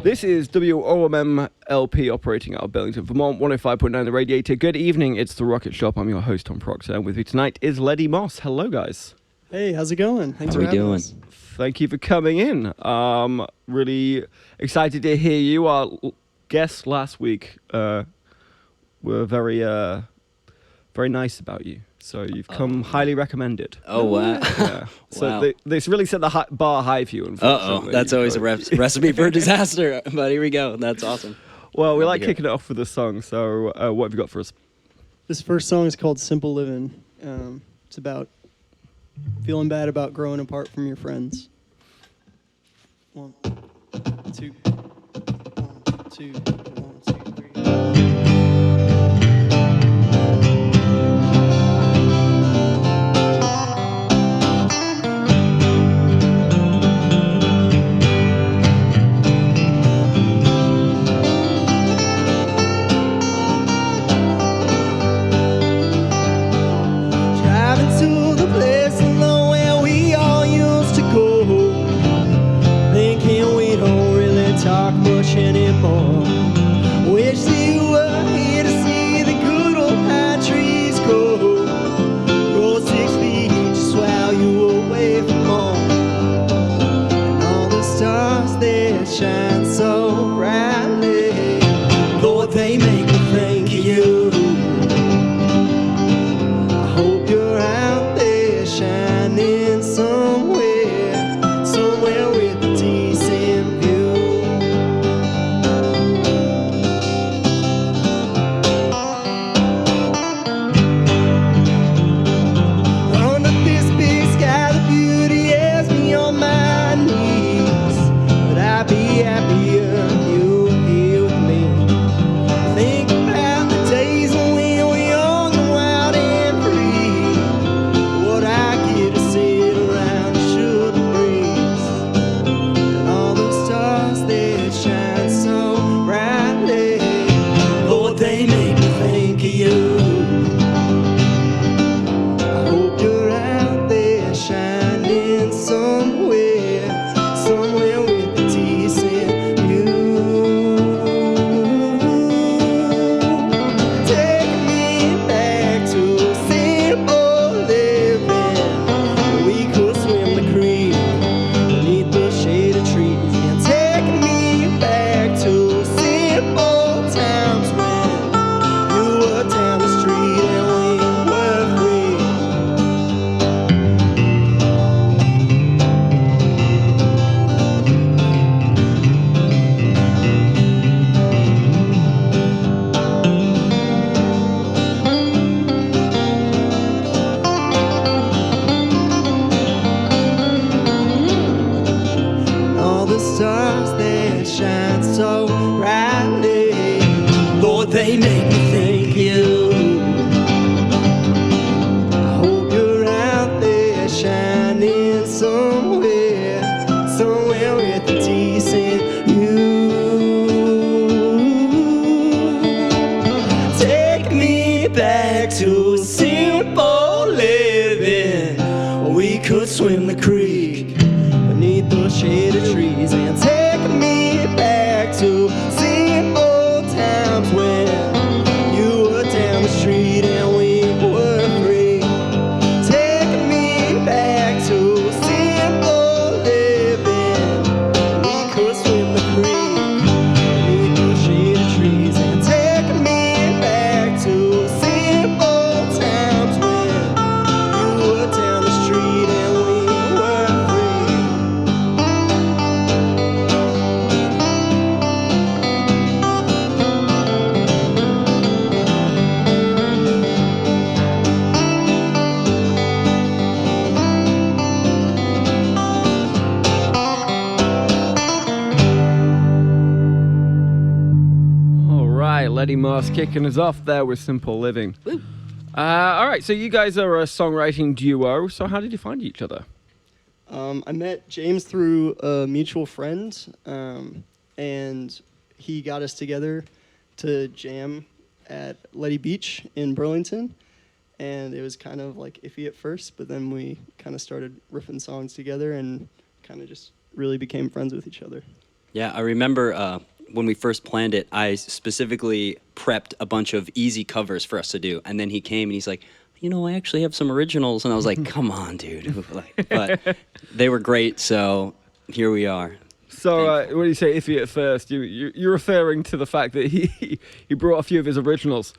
This is WOMM LP operating out of Burlington, Vermont, 105.9 The Radiator. Good evening, it's The Rocket Shop. I'm your host, Tom Proctor, and with me tonight is Leddy Moss. Hello, guys. Hey, how's it going? Thanks How for are we having doing? us. Thank you for coming in. Really excited to hear you. Our guests last week were very nice about you. So you've come highly recommended. Oh, wow. Yeah. So Wow. this really set the bar high for you, unfortunately. That's always a recipe for disaster. But here we go. That's awesome. Well, we Love like to hear kicking it off with a song. So what have you got for us? This first song is called Simple Living. It's about feeling bad about growing apart from your friends. 1, 2, 1, 2, 1, 2, 3. Swim the creek beneath the shade of trees and take me back to simple times when you were down the street and we were free. Take me back to simple living. We could swim the creek beneath the shade of trees and take me back to simple times when you were down the street and Leddy Moss kicking us off there with Simple Living. All right, so you guys are a songwriting duo. So how did you find each other? I met James through a mutual friend, and he got us together to jam at Leddy Beach in Burlington. And it was kind of like iffy at first, but then we kind of started riffing songs together and kind of just really became friends with each other. Yeah, I remember when we first planned it, I specifically prepped a bunch of easy covers for us to do. And then he came and he's like, I actually have some originals. And I was like, come on, dude. But they were great, so here we are. So when you say iffy at first, you're referring to the fact that he brought a few of his originals.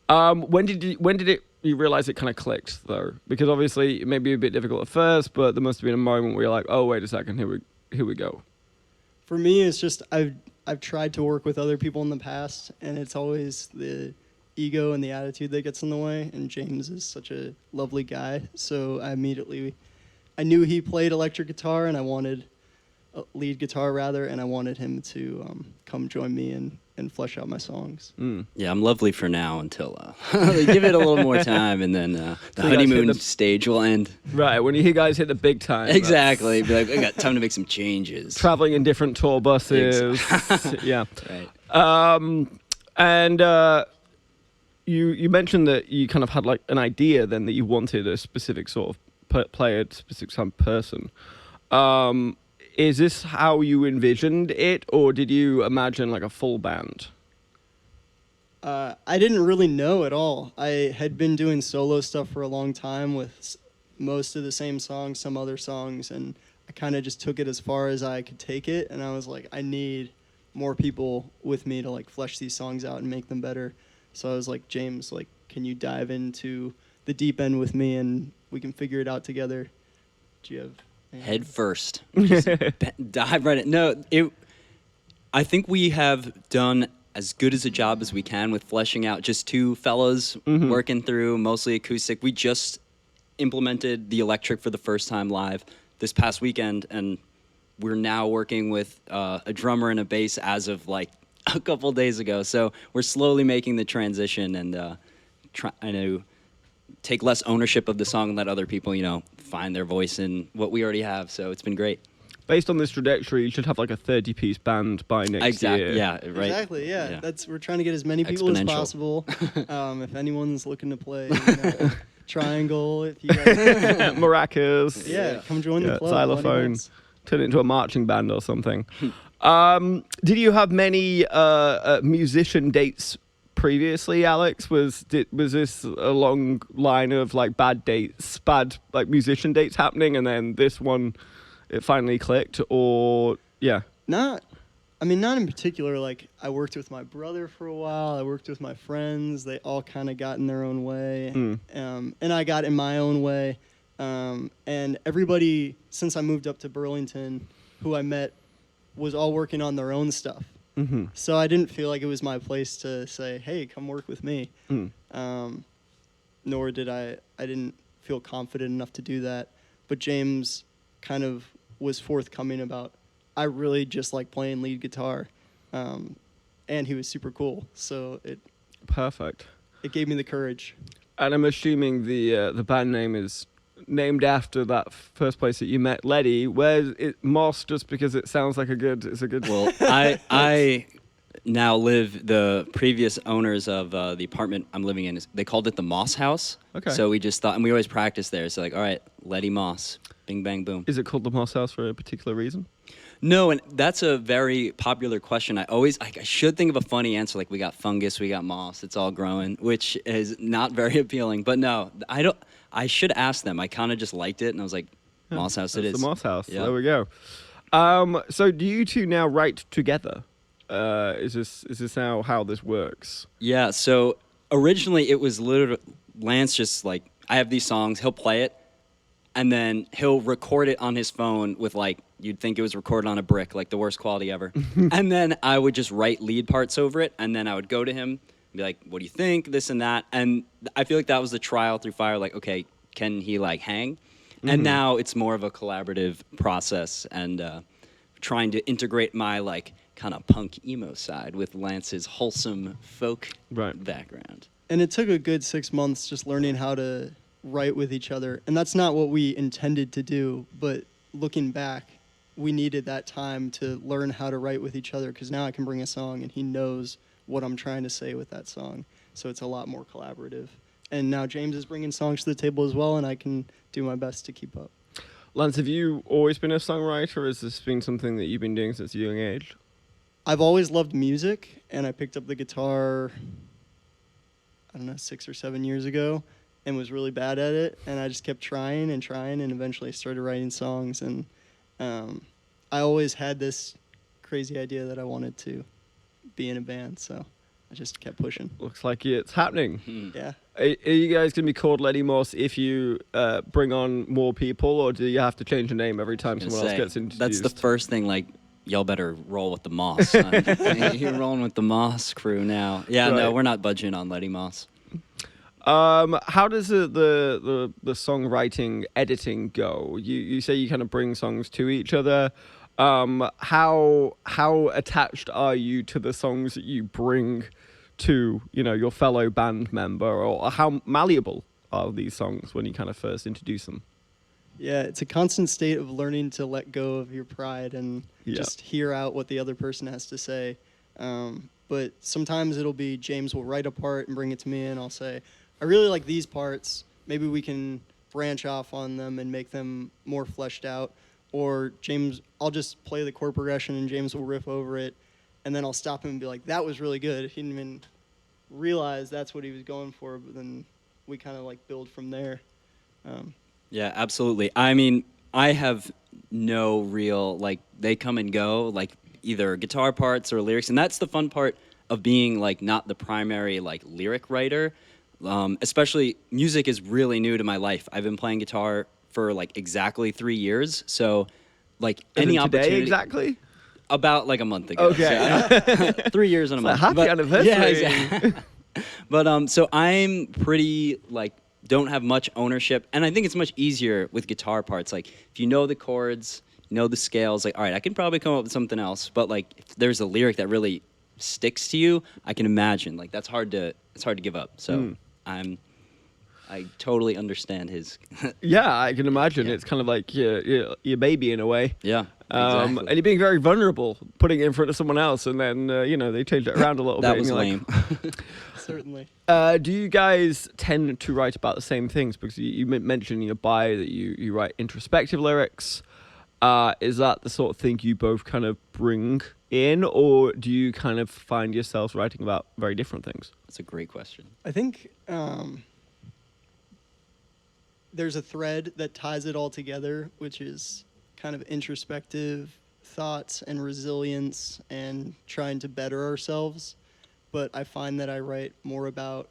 When did you realize it kind of clicked though? Because obviously it may be a bit difficult at first, but there must have been a moment where you're like, oh wait a second, here we go. For me, it's just I've tried to work with other people in the past, and it's always the ego and the attitude that gets in the way. And James is such a lovely guy, so I knew he played electric guitar, and I wanted lead guitar rather, and I wanted him to come join me and flesh out my songs. Yeah, I'm lovely for now until give it a little more time, and then the honeymoon stage will end. Right, when you guys hit the big time. Exactly. Be like, I got time to make some changes. Traveling in different tour buses. Yeah. Right. And you mentioned that you kind of had like an idea then that you wanted a specific sort of player, specific some person. Is this how you envisioned it, or did you imagine like a full band? I didn't really know at all. I had been doing solo stuff for a long time with most of the same songs, some other songs, and I kind of just took it as far as I could take it, and I was like, I need more people with me to like flesh these songs out and make them better. So I was like, James, like, can you dive into the deep end with me and we can figure it out together? Do you have... Head first. Just dive right in. No, I think we have done as good as a job as we can with fleshing out just two fellows working through mostly acoustic. We just implemented the electric for the first time live this past weekend, and we're now working with a drummer and a bass as of like a couple days ago. So we're slowly making the transition and trying to take less ownership of the song and let other people, find their voice in what we already have. So it's been great. Based on this trajectory, you should have like a 30-piece band by next year. Yeah, right. Exactly, yeah. We're trying to get as many people as possible. If anyone's looking to play triangle, if you guys... maracas. Yeah, come join the club. Xylophone. Turn it into a marching band or something. Did you have many musician dates previously, Alex? Was this a long line of like bad like musician dates happening, and then this one it finally clicked, or yeah? Not in particular. Like, I worked with my brother for a while. I worked with my friends. They all kind of got in their own way, and I got in my own way. And everybody, since I moved up to Burlington, who I met, was all working on their own stuff. So I didn't feel like it was my place to say, hey, come work with me. Nor did I didn't feel confident enough to do that. But James kind of was forthcoming about, I really just like playing lead guitar. And he was super cool. So Perfect. It gave me the courage. And I'm assuming the band name is named after that first place that you met Leddy. Where's it Moss? Just because it sounds like it's a good. Well, I now live. The previous owners of the apartment I'm living in, they called it the Moss House. Okay. So we just thought, and we always practice there. So like, all right, Leddy Moss, bing bang boom. Is it called the Moss House for a particular reason? No, and that's a very popular question. I should think of a funny answer, like we got fungus, we got moss, it's all growing, which is not very appealing. But no, I don't. I should ask them. I kind of just liked it, and I was like, Moss House it is. The Moss House. Yep. There we go. So do you two now write together? Is this how this works? Yeah, so originally it was literally Lance just like, I have these songs, he'll play it, and then he'll record it on his phone with like, you'd think it was recorded on a brick, like the worst quality ever. And then I would just write lead parts over it, and then I would go to him and be like, what do you think, this and that? And I feel like that was the trial through fire, like, okay, can he like hang? And now it's more of a collaborative process, and trying to integrate my like kind of punk emo side with Lance's wholesome folk background. And it took a good 6 months just learning how to write with each other. And that's not what we intended to do, but looking back, we needed that time to learn how to write with each other, because now I can bring a song and he knows what I'm trying to say with that song. So it's a lot more collaborative. And now James is bringing songs to the table as well, and I can do my best to keep up. Lance, have you always been a songwriter, or has this been something that you've been doing since a young age? I've always loved music, and I picked up the guitar, I don't know, 6 or 7 years ago, and was really bad at it. And I just kept trying, and eventually started writing songs. And I always had this crazy idea that I wanted to be in a band, so I just kept pushing. Looks like it's happening. Yeah. Are you guys going to be called Leddy Moss if you bring on more people, or do you have to change your name every time someone else gets introduced? That's the first thing, like, y'all better roll with the Moss. You're rolling with the Moss crew now. Yeah, no, Right. we're not budging on Leddy Moss. How does the songwriting editing go? You say you kind of bring songs to each other. How attached are you to the songs that you bring to your fellow band member, or how malleable are these songs when you kind of first introduce them? Yeah, it's a constant state of learning to let go of your pride and just hear out what the other person has to say. But sometimes it'll be James will write a part and bring it to me, and I'll say, I really like these parts. Maybe we can branch off on them and make them more fleshed out. Or James, I'll just play the chord progression and James will riff over it, and then I'll stop him and be like, that was really good. He didn't even realize that's what he was going for, but then we kind of like build from there. Yeah, absolutely. I mean, I have no real, like, they come and go, like, either guitar parts or lyrics, and that's the fun part of being, like, not the primary, like, lyric writer. Especially, music is really new to my life. I've been playing guitar for, like, exactly 3 years, so, like, any opportunity... Today, exactly? About, like, a month ago. Okay. So, 3 years and a month. Happy anniversary. Yeah, exactly. But, so I'm pretty, like, don't have much ownership, and I think it's much easier with guitar parts. Like, if you know the chords, you know the scales, like, all right, I can probably come up with something else. But, like, if there's a lyric that really sticks to you, I can imagine. Like, it's hard to give up. So I totally understand his... Yeah, I can imagine. Yeah. It's kind of like your baby in a way. Yeah, exactly. And you're being very vulnerable, putting it in front of someone else, and then, they change it around a little bit. That was lame. Like, Certainly. Do you guys tend to write about the same things? Because you mentioned in your bio that you write introspective lyrics. Is that the sort of thing you both kind of bring in, or do you kind of find yourselves writing about very different things? That's a great question. I think there's a thread that ties it all together, which is kind of introspective thoughts and resilience and trying to better ourselves. But I find that I write more about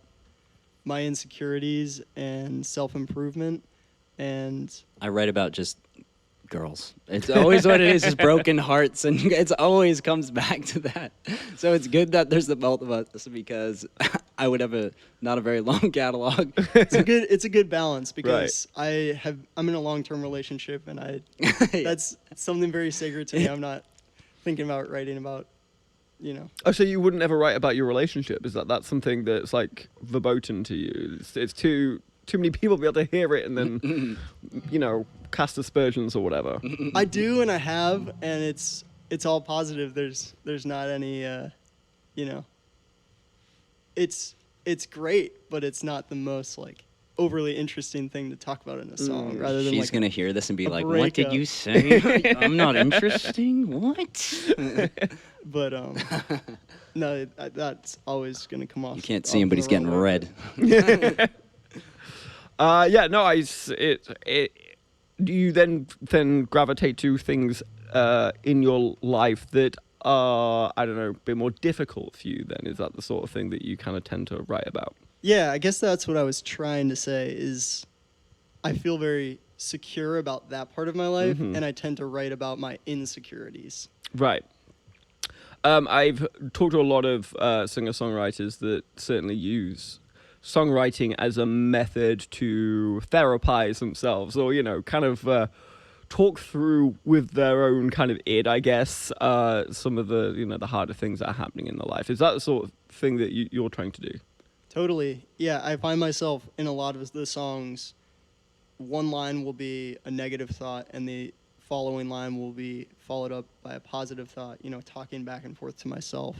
my insecurities and self-improvement. And I write about just girls. It's always what it is broken hearts, and it always comes back to that. So it's good that there's the both of us, because I would have not a very long catalog. It's a good balance, because right. I'm in a long-term relationship, and that's something very sacred to me. I'm not thinking about writing about, Oh, so you wouldn't ever write about your relationship? Is that's something that's like verboten to you? It's too many people to be able to hear it and then, cast aspersions or whatever. I do, and I have, and it's all positive. There's not any, it's great, but it's not the most like overly interesting thing to talk about in a song. Rather than she's gonna hear this and be like, "What did you say? I'm not interesting. What?" But no, that's always gonna come off. You can't see him, but he's getting red. Do you then gravitate to things in your life that are, I don't know, a bit more difficult for you then? Is that the sort of thing that you kind of tend to write about? Yeah, I guess that's what I was trying to say, is I feel very secure about that part of my life, and I tend to write about my insecurities. Right. I've talked to a lot of singer-songwriters that certainly use songwriting as a method to therapize themselves, or kind of talk through with their own kind of id, I guess, some of the the harder things that are happening in their life. Is that the sort of thing that you're trying to do? Totally. Yeah, I find myself in a lot of the songs, one line will be a negative thought and the following line will be followed up by a positive thought, talking back and forth to myself.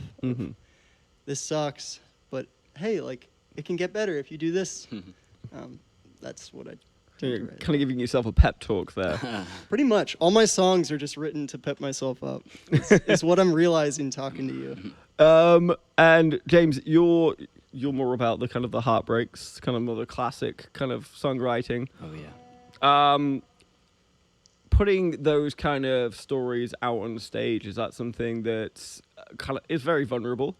This sucks, but hey, like, it can get better if you do this. That's what I Kind of giving yourself a pep talk there. Pretty much. All my songs are just written to pep myself up. It's what I'm realizing talking to you. And James, you're more about the kind of the heartbreaks, kind of more the classic kind of songwriting. Oh yeah. Putting those kind of stories out on stage, is that something that's kind of is very vulnerable?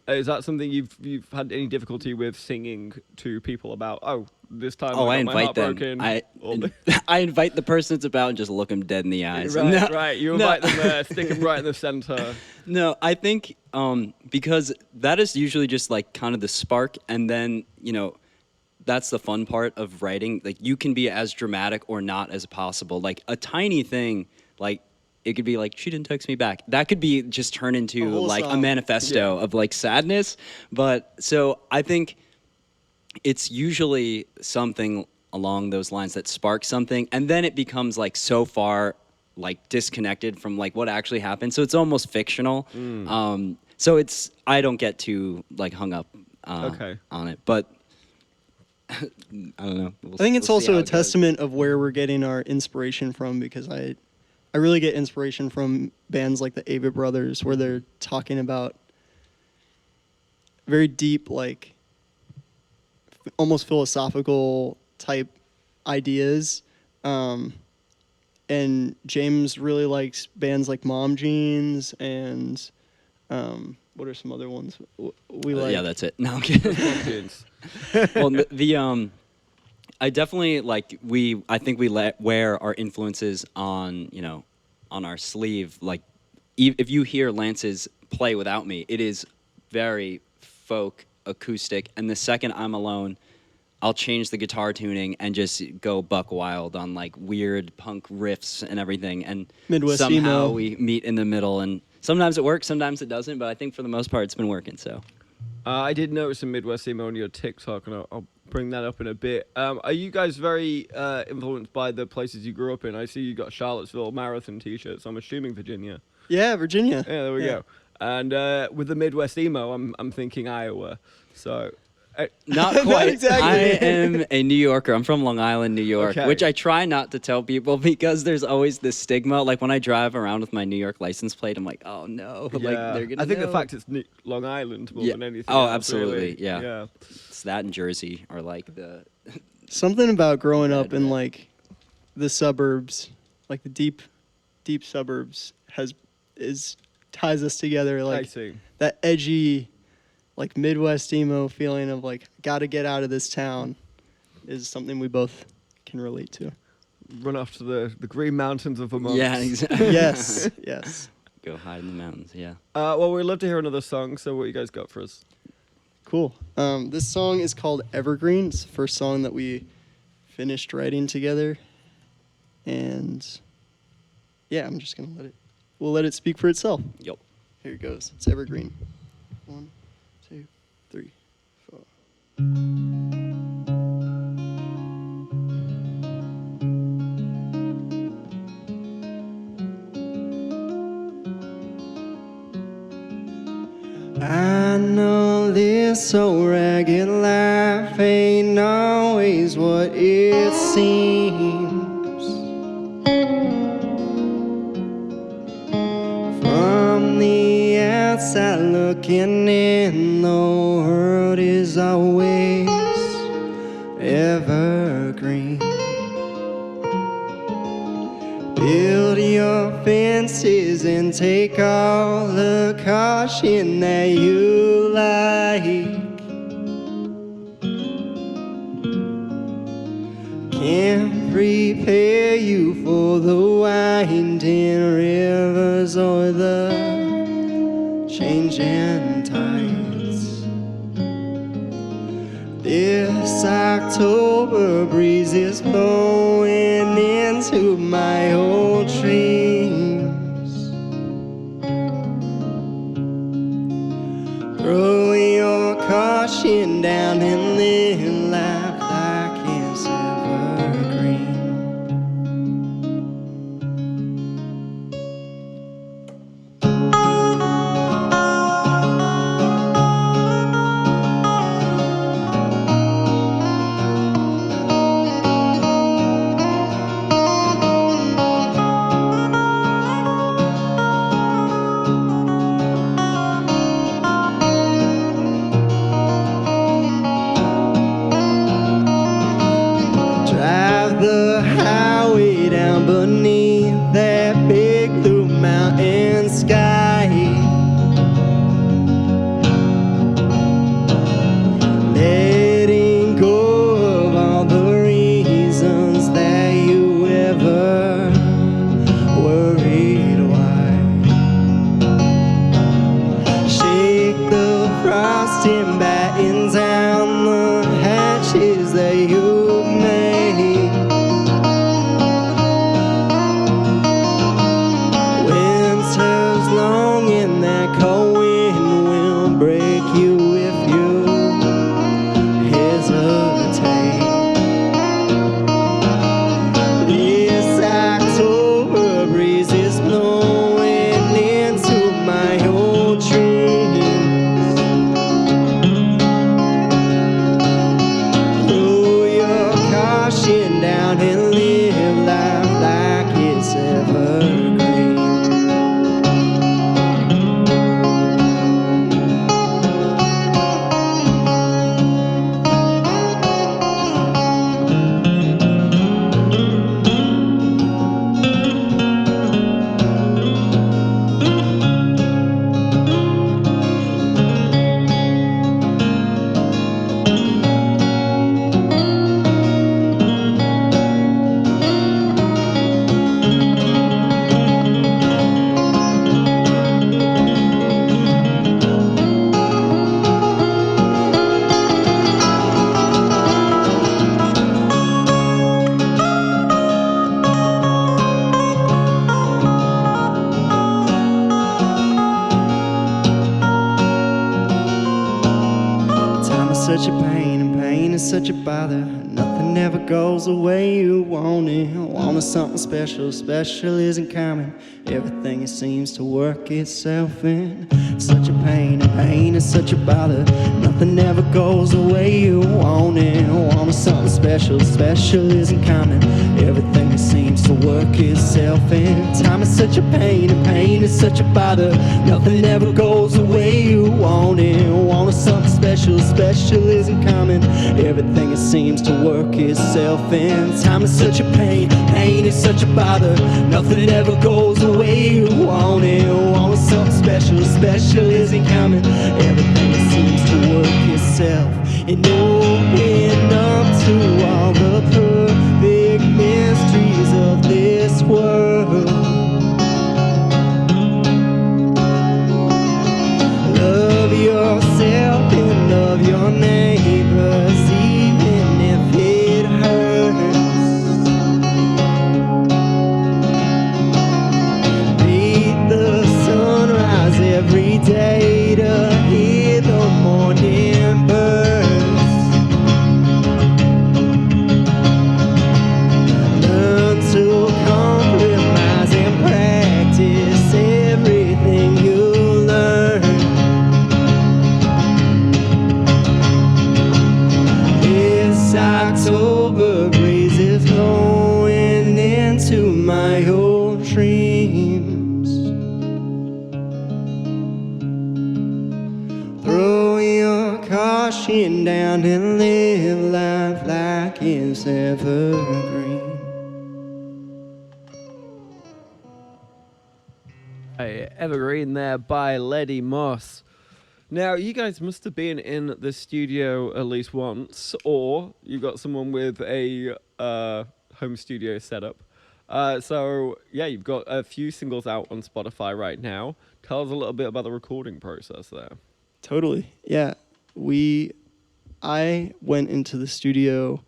Is that something you've had any difficulty with singing to people about? Oh, this time Oh, I got my invite heart them. broken. I invite the person it's about and just look them dead in the eyes. Right, No, right. You no. invite them there, stick them right in the center. No, I think because that is usually just like kind of the spark, and then that's the fun part of writing. Like you can be as dramatic or not as possible. Like a tiny thing, like it could be like she didn't text me back. That could be just turn into like a song. manifesto of like sadness. But so I think it's usually something along those lines that sparks something, and then it becomes like so far like disconnected from like what actually happened. So it's almost fictional. So I don't get too like hung up on it, but I don't know. I think it's we'll see also how a it goes. testament of where we're getting our inspiration from, because I really get inspiration from bands like the Avett Brothers, where they're talking about very deep, like almost philosophical type ideas. And James really likes bands like Mom Jeans and what are some other ones we like? Yeah, that's it. No, I'm kidding. Well, I definitely like I think we wear our influences on on our sleeve. Like if you hear Lance's play without me, it is very folk acoustic, and the second I'm alone, I'll change the guitar tuning and just go buck wild on like weird punk riffs and everything, and Midwest somehow emo. we meet in the middle, and sometimes it works, sometimes it doesn't, but I think for the most part it's been working. So I did notice some Midwest emo on your TikTok, and I'll bring that up in a bit. Are you guys very influenced by the places you grew up in? I see you got Charlottesville Marathon t-shirts. I'm assuming Virginia. Yeah, Virginia. Yeah, there we go. And with the Midwest emo, I'm thinking Iowa. So not quite. exactly. I am a New Yorker. I'm from Long Island, New York, Okay. which I try not to tell people because there's always this stigma. Like when I drive around with my New York license plate, I'm like, oh no, like they're gonna. I think know. the fact it's Long Island more than anything. Oh, else, absolutely. really. Yeah. It's that in Jersey are like the. Something about growing up in Red. like the suburbs, like the deep suburbs, ties us together. I Like see. that edgy, like Midwest emo feeling of like gotta get out of this town is something we both can relate to. Run off to the Green Mountains of Vermont. Yeah, exactly. Yes, yes. Go hide in the mountains. Yeah. Well, we'd love to hear another song. So, what you guys got for us? Cool. This song is called Evergreen. It's the first song that we finished writing together. And yeah, I'm just gonna we'll let it speak for itself. Yep. Here it goes. It's Evergreen. 1, 2, 3, 4. I know this old ragged life ain't always what it seems. From the outside looking in, the world is always evergreen. Build your fences and take all the caution that you like. Can't prepare you for the winding rivers or the changing tides. This October breeze is blowing into my old dreams. Throw your caution down and live life like it's evergreen. such a bother. Nothing ever goes the way you want it. Wanted something special, special isn't common. Everything it seems to work itself in. Such a pain, and pain is such a bother. Nothing ever goes the way you want it. Wanted something special, special isn't common. Everything it seems to work itself in. Time is such a pain, and pain is such a bother. Nothing ever goes the way you want it. Wanted something special, special isn't common. Everything it seems to work itself in. Time is such a pain, pain is such a bother. Nothing ever goes the way you want it. Wanted something special, special isn't common. Everything it seems to work itself. And open up to all the perfect mysteries of this world. Love yourself and love your neighbors, even if it hurts. Beat the sunrise every day to hear the morning birds. Learn to compromise and practice everything you learn. This October breeze is blowing into my old dreams. Throw your caution down and live life like it's evergreen. Hey, Evergreen there by Leddy Moss. Now, you guys must have been in the studio at least once, or you got someone with a home studio setup. So, yeah, you've got a few singles out on Spotify right now. Tell us a little bit about the recording process there. Totally. Yeah. I went into the studio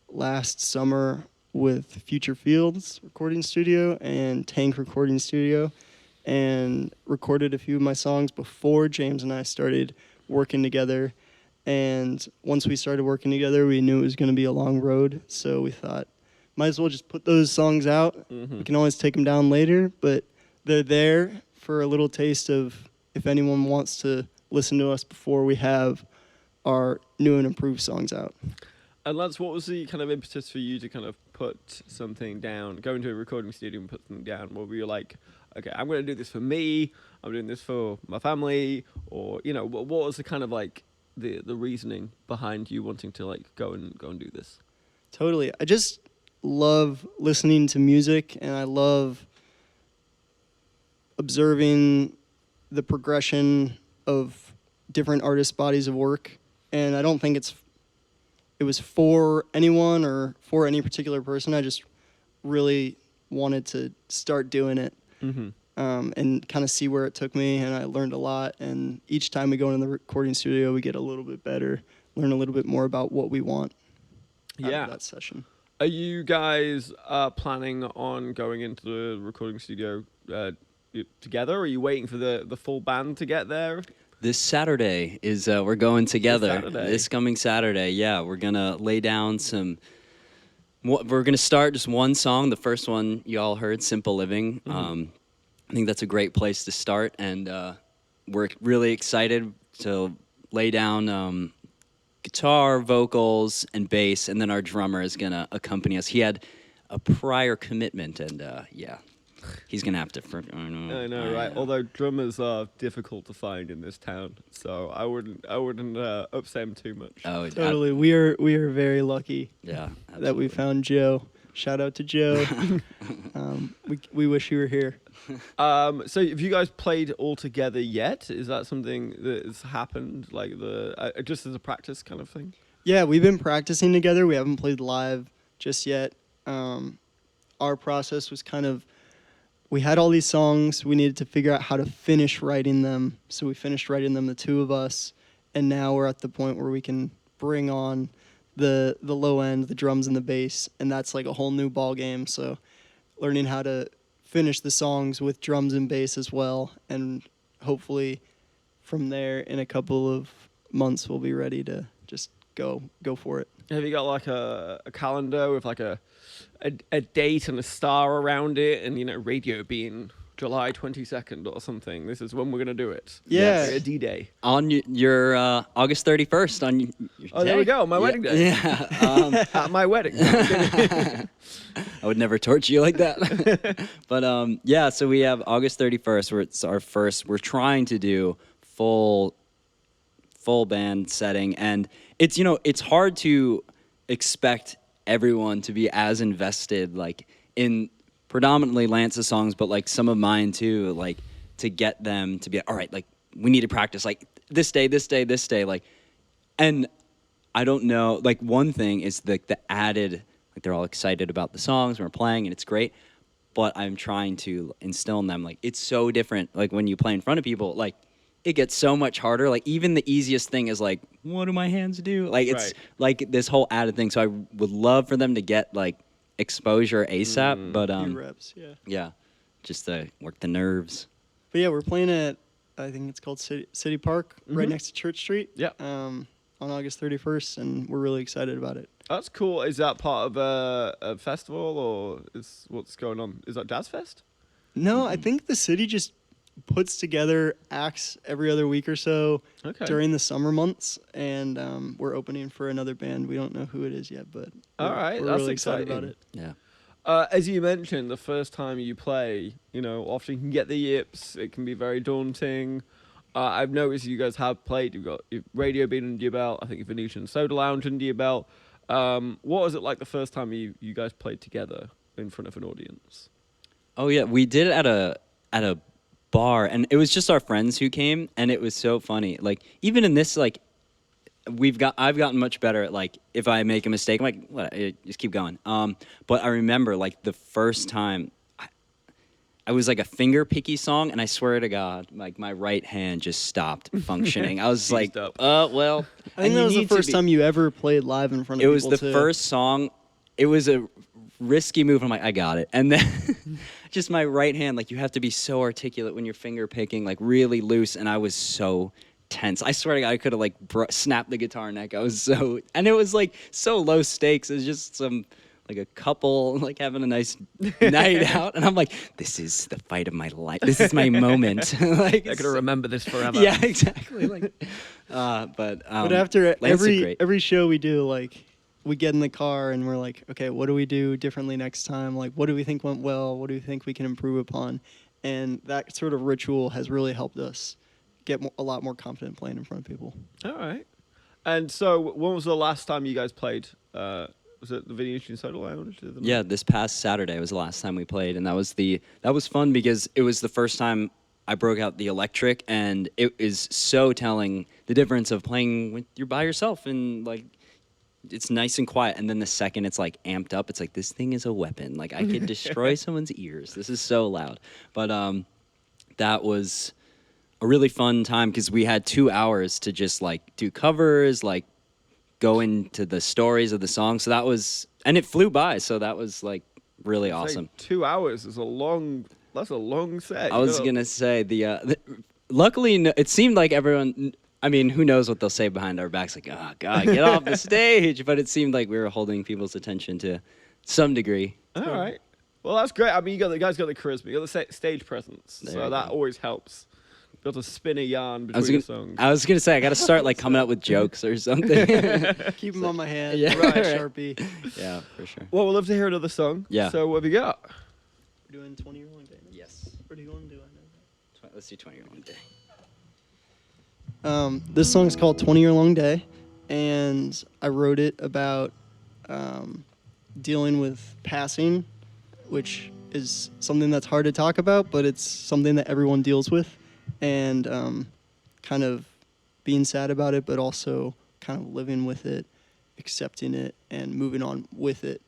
last summer with Future Fields Recording Studio and Tank Recording Studio, and recorded a few of my songs before James and I started working together. And once we started working together, we knew it was going to be a long road, so we thought, might as well just put those songs out. We can always take them down later, but they're there for a little taste of if anyone wants to listen to us before we have our new and improved songs out. And Lance, what was the kind of impetus for you to kind of put something down, go into a recording studio and put something down? What were you like, okay, I'm going to do this for me, I'm doing this for my family, or, you know, what was the kind of like the reasoning behind you wanting to like go and do this? Totally. I just love listening to music, and I love observing the progression of different artists' bodies of work. And I don't think it was for anyone or for any particular person. I just really wanted to start doing it. And kind of see where it took me, and I learned a lot. And each time we go in the recording studio, we get a little bit better, learn a little bit more about what we want out of that session. Are you guys planning on going into the recording studio together? Or are you waiting for the full band to get there? This Saturday is we're going together. This coming Saturday, yeah, we're gonna lay down some. We're gonna start just one song. The first one you all heard, "Simple Living." I think that's a great place to start, and we're really excited to lay down guitar, vocals, and bass, and then our drummer is gonna accompany us. He had a prior commitment, and yeah. He's gonna have to. I know, right? Although drummers are difficult to find in this town, so I wouldn't upset him too much. Oh, totally. We are very lucky. Yeah, that we found Joe. Shout out to Joe. We wish you were here. So have you guys played all together yet? Is that something that has happened, like just as a practice kind of thing? Yeah, we've been practicing together. We haven't played live just yet. Our process was kind of, we had all these songs. We needed to figure out how to finish writing them. So we finished writing them, the two of us, and now we're at the point where we can bring on the low end, the drums and the bass, and that's like a whole new ball game. So learning how to finish the songs with drums and bass as well, and hopefully from there in a couple of months we'll be ready to just go for it. Have you got like a calendar with like a date and a star around it, and radio being July 22nd or something? This is when we're gonna do it. Yeah. Like a D-Day. On your August 31st on your Oh, there we go. My wedding day. Yeah. At my wedding. No, I'm kidding. I would never torture you like that. But yeah, so we have August 31st where it's our first. We're trying to do full band setting, and it's it's hard to expect everyone to be as invested like in predominantly Lance's songs, but like some of mine too, like to get them to be all right, like we need to practice like this day, like, and I don't know, like one thing is the added, like they're all excited about the songs we're playing and it's great, but I'm trying to instill in them like it's so different, like when you play in front of people, like it gets so much harder. Like even the easiest thing is like, what do my hands do? Like it's like this whole added thing. So I would love for them to get like exposure ASAP, but Few reps, yeah, just to work the nerves. But yeah, we're playing at, I think it's called City Park, right next to Church Street. Yeah. On August 31st, and we're really excited about it. That's cool. Is that part of a festival, or is what's going on? Is that Jazz Fest? No, I think the city just puts together acts every other week or so during the summer months, and we're opening for another band. We don't know who it is yet, but all right, we're that's really exciting. excited about it. Yeah. As you mentioned, the first time you play, often you can get the yips. It can be very daunting. I've noticed you guys have played. You've got Radio being under your belt. I think Venetian Soda Lounge under your belt. What was it like the first time you guys played together in front of an audience? Oh yeah, we did it at a bar, and it was just our friends who came, and it was so funny. Like even in this, like I've gotten much better at like if I make a mistake, I'm like, what? Just keep going. But I remember like the first time I was like a finger picky song, and I swear to God, like my right hand just stopped functioning. I was like, well. I think that was the first time you ever played live in front of people. It was the first song. It was a risky move. I'm like, I got it. And then just my right hand, like you have to be so articulate when you're finger picking, like really loose. And I was so tense. I swear to God, I could have like snapped the guitar neck. I was so, and it was like so low stakes. It was just like a couple like having a nice night out, and I'm like, this is the fight of my life. This is my moment. Like, They're gonna remember this forever. Yeah, exactly. Like, but after Lance did great. every show we do, like we get in the car and we're like, okay, what do we do differently next time? Like, what do we think went well? What do we think we can improve upon? And that sort of ritual has really helped us get a lot more confident playing in front of people. All right. And so, when was the last time you guys played? Was it the Venetian Soda Lounge? Yeah, this past Saturday was the last time we played, and that was fun because it was the first time I broke out the electric, and it is so telling the difference of playing when you're by yourself and like it's nice and quiet, and then the second it's like amped up, it's like this thing is a weapon. Like I could destroy someone's ears. This is so loud. But that was a really fun time because we had 2 hours to just like do covers, like go into the stories of the song. So that was, and it flew by. So that was like really awesome. 2 hours is that's a long set. I was going to say luckily it seemed like everyone, I mean, who knows what they'll say behind our backs. Like, oh God, get off the stage. But it seemed like we were holding people's attention to some degree. All right. Well, that's great. I mean, you guys got the charisma, you got the stage presence. So that always helps. Be able to spin a yarn between the songs. I was gonna say I gotta start like coming up with jokes or something. Keep them on my hand. Yeah, right. Right. Sharpie. Yeah, for sure. Well, we'd love to hear another song. Yeah. So what have you got? We're doing 20-year-long day. Yes. What do you want to do? Let's do 20-year-long day. This song's called 20-Year-Long Day, and I wrote it about dealing with passing, which is something that's hard to talk about, but it's something that everyone deals with. And kind of being sad about it, but also kind of living with it, accepting it, and moving on with it.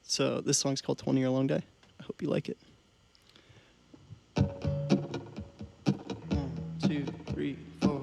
So this song's called 20-Year-Long Day. I hope you like it. 1, 2, 3, 4.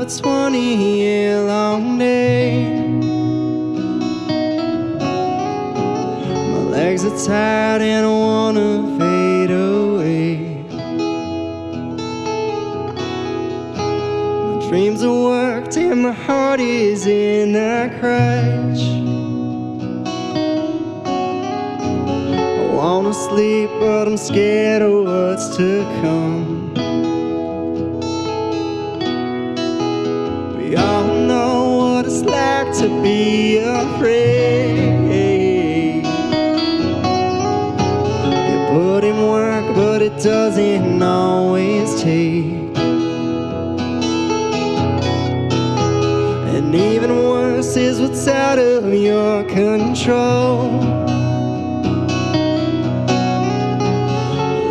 a 20-year-long day. My legs are tired and I wanna fade away. My dreams are worked and my heart is in a crutch. I wanna sleep but I'm scared of what's to come. We all know what it's like to be afraid. You put in work, but it doesn't always take. And even worse is what's out of your control.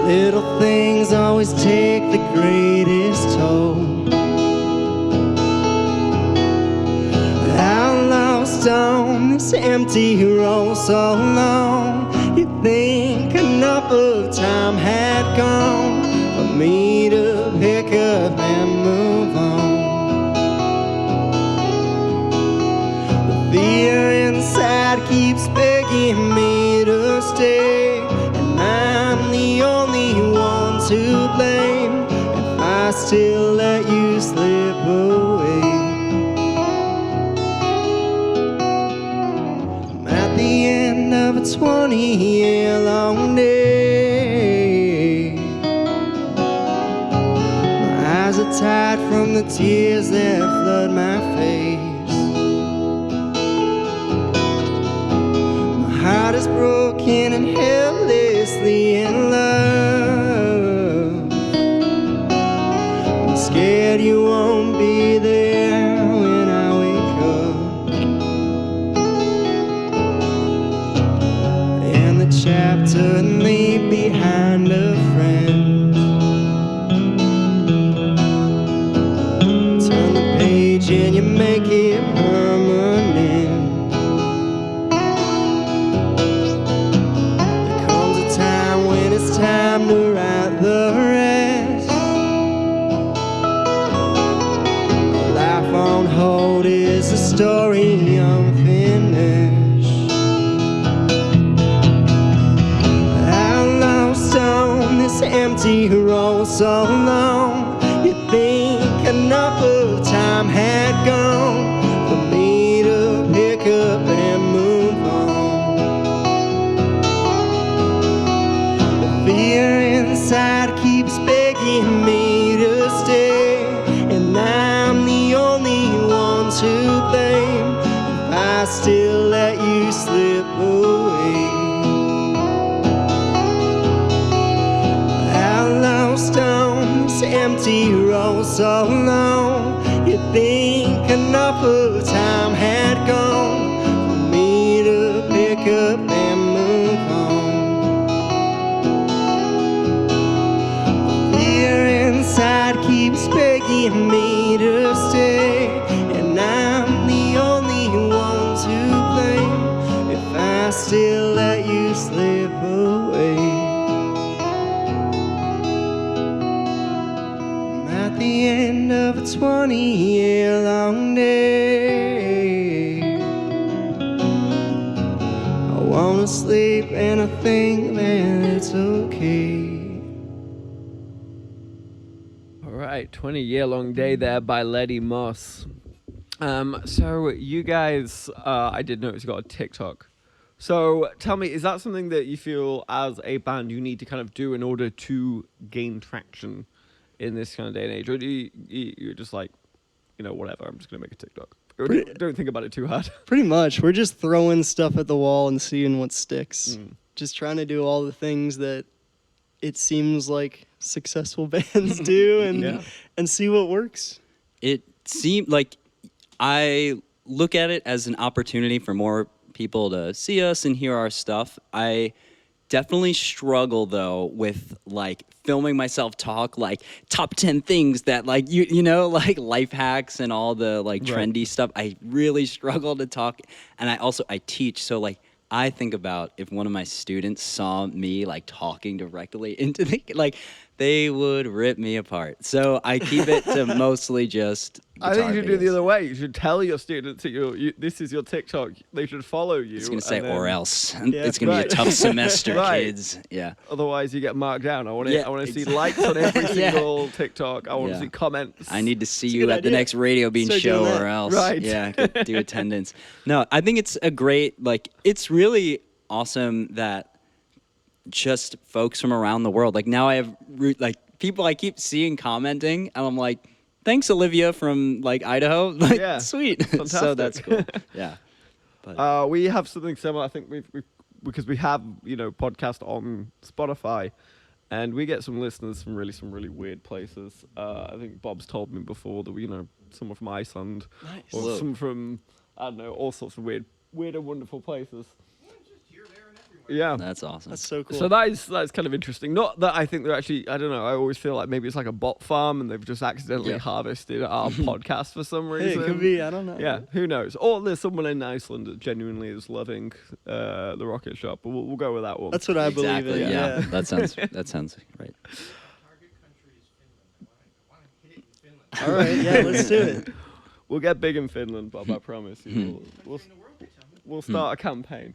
Little things always take the greatest toll. On this empty road so long, you think enough of time had gone for me to pick up and move on. The fear inside keeps begging me to stay, and I'm the only one to blame if I still let you slip away. Of a 20-year-long day. My eyes are tired from the tears that flood my face. My heart is broken and helplessly in love. I'm scared you won't be there when I wake up. Chapter and leave behind a friend. Turn the page and you make it permanent. There comes a time when it's time to write the rest. A life on hold is a story unfinished. This empty road so long, you think enough of time had gone for me to pick up and move on. The fear inside keeps begging me to stay, and I'm the only one to blame if I still let you slip away. On this empty road so long, you think enough of time had gone for me to pick up and move on. Fear inside keeps begging me to stay, and I'm the only one to blame if I still let you slip away. At the end of a 20-year-long day, I wanna sleep and I think that it's okay. All right, 20-year-long day there by Leddy Moss. So you guys, I did notice you got a TikTok. So tell me, is that something that you feel as a band you need to kind of do in order to gain traction in this kind of day and age? Or do you're just like, whatever, I'm just going to make a TikTok? Or don't think about it too hard. Pretty much. We're just throwing stuff at the wall and seeing what sticks. Just trying to do all the things that it seems like successful bands do and see what works. It seemed like I look at it as an opportunity for more people to see us and hear our stuff. I definitely struggle though with like filming myself talk like top 10 things that like like life hacks and all the like trendy stuff. I really struggle to talk, and I teach, so like I think about if one of my students saw me like talking directly into the like they would rip me apart. So I keep it to mostly just I think you guitar should do the videos. other way. You should tell your students that this is your TikTok. They should follow you. It's gonna say and then- or else. Yeah, It's gonna right. be a tough semester, Right. kids. Yeah. Otherwise, you get marked down. I want to. Yeah, I want to see exactly. likes on every Yeah. single TikTok. I want to Yeah. see comments. I need to see a you good at the idea. next radio bean Start show doing that. or else. Right. Yeah, do attendance. No, I think it's a great, it's really awesome that just folks from around the world, now I have, people I keep seeing commenting, and I'm like, thanks, Olivia from, Idaho. Yeah. Sweet. So Fantastic. that's cool. Yeah. But We have something similar. I think because we have podcast on Spotify, and we get some listeners from some really weird places. I think Bob's told me before that someone from Iceland, Nice. or Whoa. some from I don't know, all sorts of weird and wonderful places. Yeah. that's awesome. That's so cool. So that's kind of interesting. Not that I think they're actually, I don't know, I always feel like maybe it's like a bot farm and they've just accidentally Yeah. harvested our podcast for some Hey, reason. it could be. I don't know. Yeah, who knows? Or there's someone in Iceland that genuinely is loving the Rocket Shop, but we'll go with that one. That's what I believe Exactly. in. Yeah. Yeah. That sounds right. Target country is Finland. I want to hit it in Finland. All right. Yeah. Let's do it. We'll get big in Finland, Bob, I promise you. Hmm. We'll In the world, they tell me. we'll start a campaign.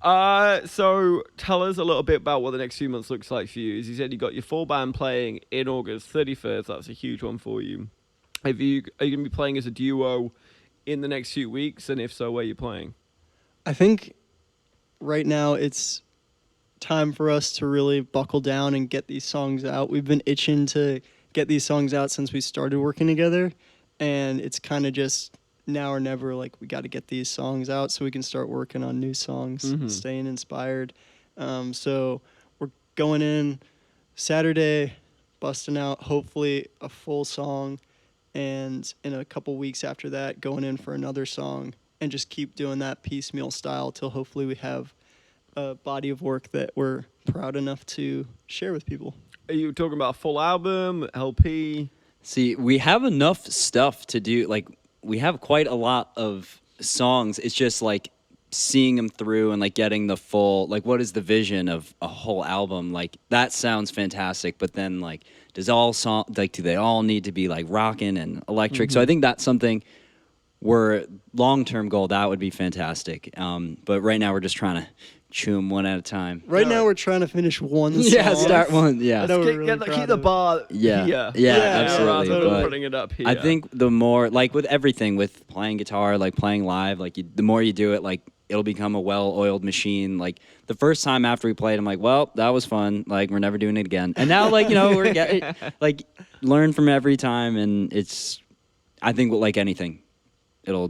So tell us a little bit about what the next few months looks like for you. As you said, you got your full band playing in August 31st. That's a huge one for you. Are you going to be playing as a duo in the next few weeks? And if so, where are you playing? I think right now it's time for us to really buckle down and get these songs out. We've been itching to get these songs out since we started working together, and it's kind of just now or never. We got to get these songs out so we can start working on new songs, Mhm. staying inspired. So we're going in Saturday, busting out hopefully a full song, and in a couple weeks after that, going in for another song, and just keep doing that piecemeal style till hopefully we have a body of work that we're proud enough to share with people. Are you talking about a full album, LP? See, we have enough stuff to do. We have quite a lot of songs. It's just seeing them through and getting the full, what is the vision of a whole album? That sounds fantastic, but then does all song do they all need to be rocking and electric? So I think that's something where long-term goal that would be fantastic. But right now we're just trying to chew them one at a time. Right No. now we're trying to finish one song. Yeah, start one. I Yeah. know we're Keep, really keep proud the of it. bar Yeah. here. Yeah, absolutely, Rather than but putting it up here. I think the more, with everything, with playing guitar, playing live, the more you do it, it'll become a well-oiled machine. The first time after we played, I'm like, well, that was fun. We're never doing it again. And now, we're getting, learn from every time, and it's, I think, like anything, it'll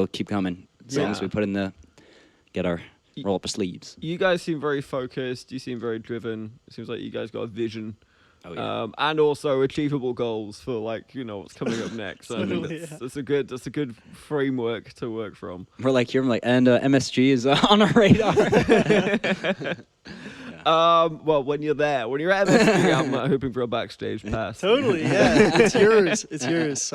keep coming as long as Yeah. we put in roll up our sleeves. You guys seem very focused. You seem very driven. It seems like you guys got a vision. Oh, yeah. And also achievable goals for what's coming up next. I think Totally, that's a good framework to work from. We're here, I'm and MSG is on our radar. Well, when you're there, when you're at MSG, I'm hoping for a backstage pass. Totally, yeah. It's yours. It's yours.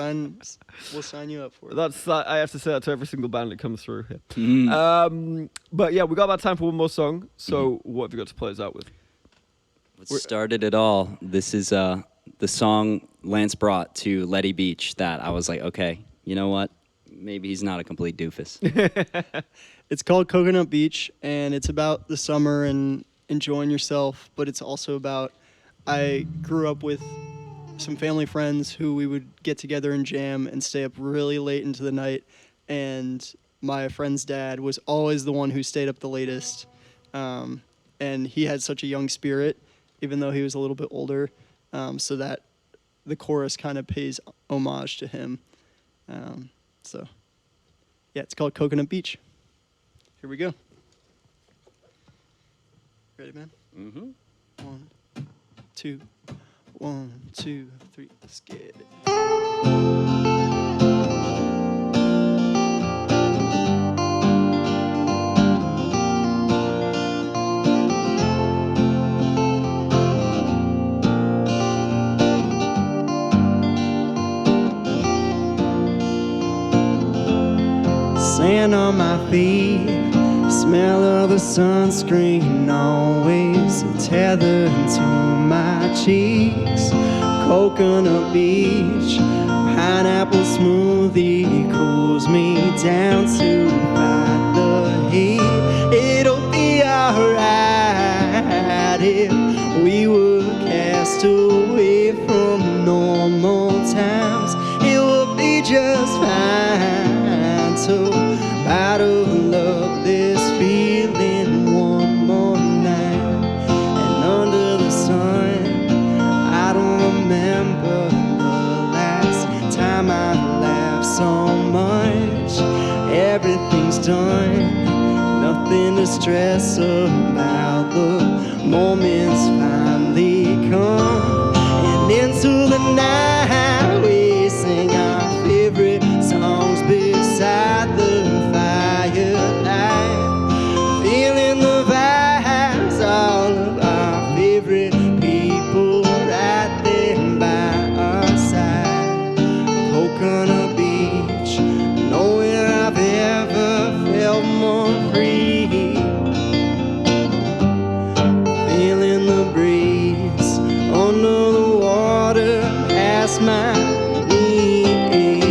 We'll sign you up for it. That's I have to say that to every single band that comes through here. Mm. But yeah, we got about time for one more song. So what have you got to play us out with? What started it all? This is the song Lance brought to Leddy Beach that I was like, okay, you know what? Maybe he's not a complete doofus. It's called Coconut Beach, and it's about the summer and enjoying yourself, but it's also about, I grew up with some family friends who we would get together and jam and stay up really late into the night, and my friend's dad was always the one who stayed up the latest, and he had such a young spirit, even though he was a little bit older, so that the chorus kind of pays homage to him. So, yeah, it's called Coconut Beach. Here we go. Ready, man? Mm-hmm. 1, 2, 1, 2, 3. Let's get it. Sand on my feet, smell of the sunscreen always tethered to my cheeks. Coconut beach, pineapple smoothie cools me down to fight the heat. It'll be alright if we were cast away from normal times. It will be just fine to bottle up this feeling one more night. And under the sun, I don't remember the last time I laughed so much. Everything's done, nothing to stress about. The moment's finally come, and into the night we sing our favorite songs beside the firelight, feeling the vibes, all of our favorite people right there by our side. Coconut Beach, nowhere I've ever felt more free. Feeling the breeze under the water past my knees.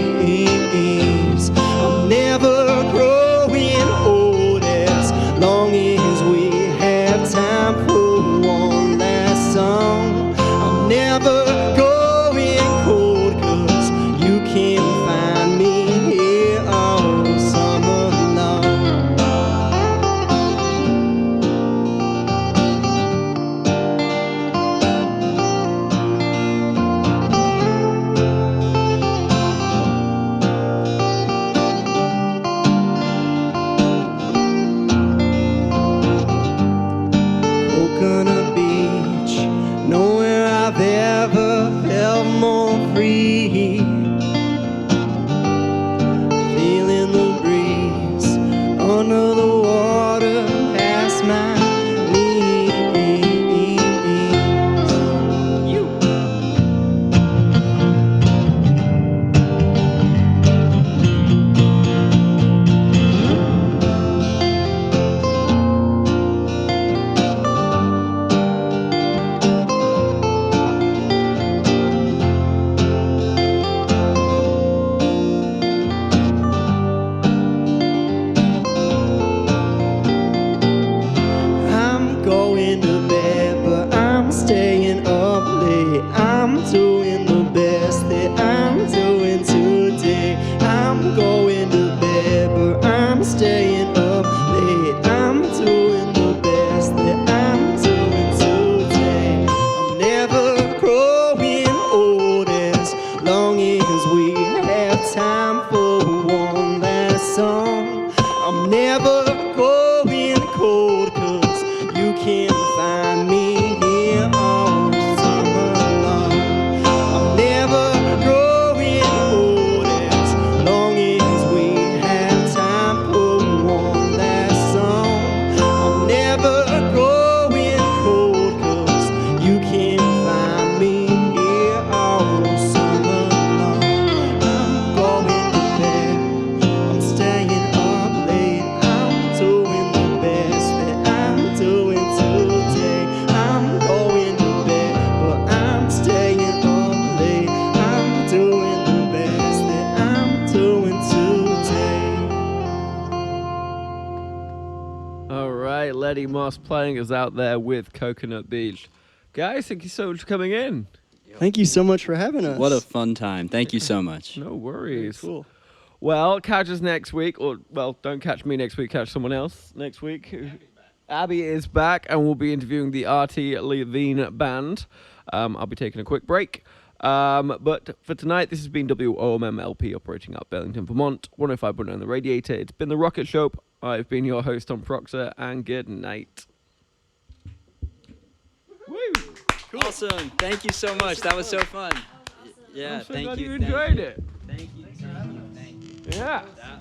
I'm never growing old as long as we have time for one last song. I'm never going cold 'cause you can't find me here all summer long. Coconut Beach, nowhere I've ever felt more free. Feeling the breeze under the water past my knees. You. I'm going to bed, but I'm staying up late. I'm doing the best that I'm doing today. I'm going to bed, but I'm staying up late. I'm doing the best that I'm doing today. I'm never growing old as long as we have time for one last song. I'm never going cold 'cause you can't find me here all summer long. I'm never growing old as long as we have time for one last song. I'm never growing cold 'cause you can't find me here all summer long. I'm going to bed, I'm staying up late. I'm doing the best that I'm doing today. I'm going to bed, but I'm staying up late. I'm doing the best that I'm doing today. All right, Leddy Moss playing us out there with Coconut Beach. Guys, thank you so much for coming in. Thank you so much for having us. What a fun time. Thank you so much. No worries. cool. Well, catch us next week, or, well, don't catch me next week, catch someone else next week. Abby is back, and we'll be interviewing the R.T. Levine Band. I'll be taking a quick break. But for tonight, this has been WOMMLP operating out Burlington, Vermont, 105.9 The Radiator. It's been The Rocket Show. I've been your host, Tom Proctor, and good night. Woo! Awesome. Thank you so much. That was so fun. Yeah, I'm so thank glad you. you thank enjoyed you. it. Thank you. Thank you. Thank you. Yeah. That